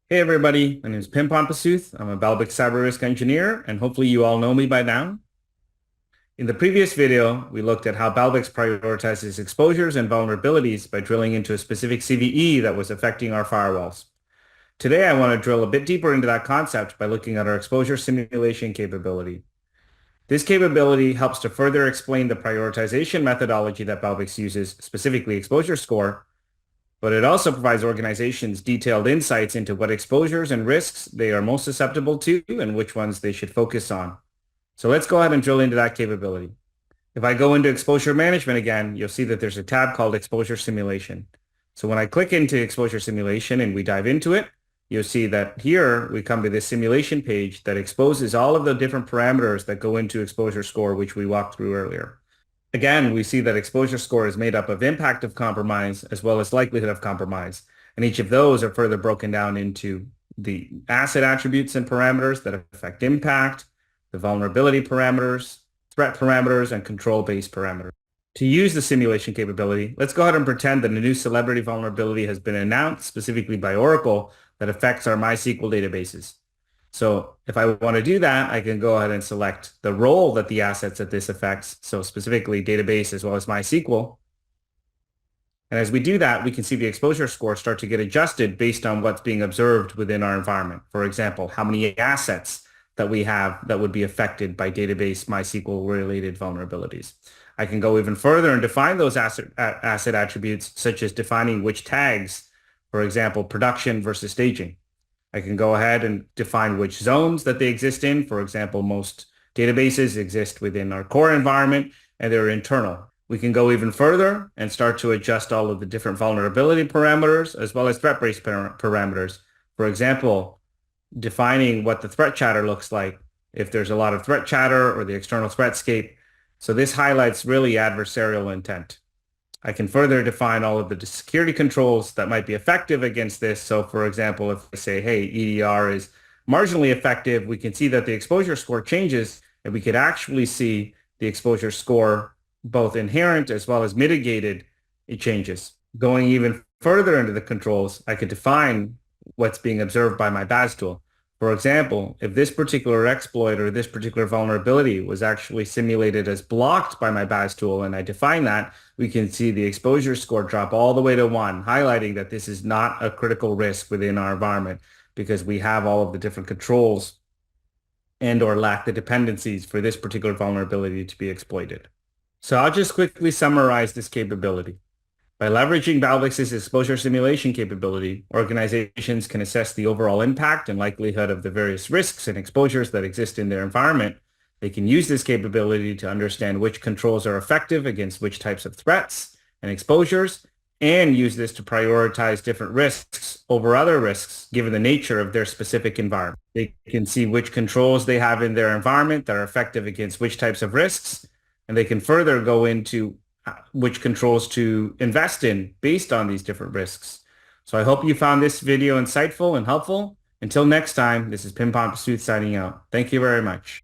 Hey everybody, my name is Pim Pompasuth. I'm a Balbix cyber risk engineer, and hopefully you all know me by now. In the previous video, we looked at how Balbix prioritizes exposures and vulnerabilities by drilling into a specific CVE that was affecting our firewalls. Today, I want to drill a bit deeper into that concept by looking at our exposure simulation capability. This capability helps to further explain the prioritization methodology that Balbix uses, specifically exposure score, but it also provides organizations detailed insights into what exposures and risks they are most susceptible to and which ones they should focus on. So let's go ahead and drill into that capability. If I go into exposure management again, you'll see that there's a tab called exposure simulation. So when I click into exposure simulation and we dive into it, you'll see that here we come to this simulation page that exposes all of the different parameters that go into exposure score, which we walked through earlier. Again, we see that exposure score is made up of impact of compromise as well as likelihood of compromise. And each of those are further broken down into the asset attributes and parameters that affect impact, the vulnerability parameters, threat parameters, and control-based parameters. To use the simulation capability, let's go ahead and pretend that a new celebrity vulnerability has been announced specifically by Oracle that affects our MySQL databases. So if I want to do that, I can go ahead and select the role that the assets that this affects, so specifically database as well as MySQL. And as we do that, we can see the exposure score start to get adjusted based on what's being observed within our environment. For example, how many assets that we have that would be affected by database MySQL related vulnerabilities. I can go even further and define those asset attributes, such as defining which tags, for example, production versus staging. I can go ahead and define which zones that they exist in. For example, most databases exist within our core environment and they're internal. We can go even further and start to adjust all of the different vulnerability parameters as well as threat-based parameters. For example, defining what the threat chatter looks like, if there's a lot of threat chatter or the external threatscape. So this highlights really adversarial intent. I can further define all of the security controls that might be effective against this. So for example, if I say, hey, EDR is marginally effective, we can see that the exposure score changes and we could actually see the exposure score both inherent as well as mitigated, it changes. Going even further into the controls, I could define what's being observed by my BAS tool. For example, if this particular exploit or this particular vulnerability was actually simulated as blocked by my BAS tool and I define that, we can see the exposure score drop all the way to 1, highlighting that this is not a critical risk within our environment because we have all of the different controls and or lack the dependencies for this particular vulnerability to be exploited. So I'll just quickly summarize this capability. By leveraging Balbix's exposure simulation capability, organizations can assess the overall impact and likelihood of the various risks and exposures that exist in their environment. They can use this capability to understand which controls are effective against which types of threats and exposures, and use this to prioritize different risks over other risks given the nature of their specific environment. They can see which controls they have in their environment that are effective against which types of risks, and they can further go into which controls to invest in based on these different risks. So I hope you found this video insightful and helpful. Until next time, this is Pim Pompasuth signing out. Thank you very much.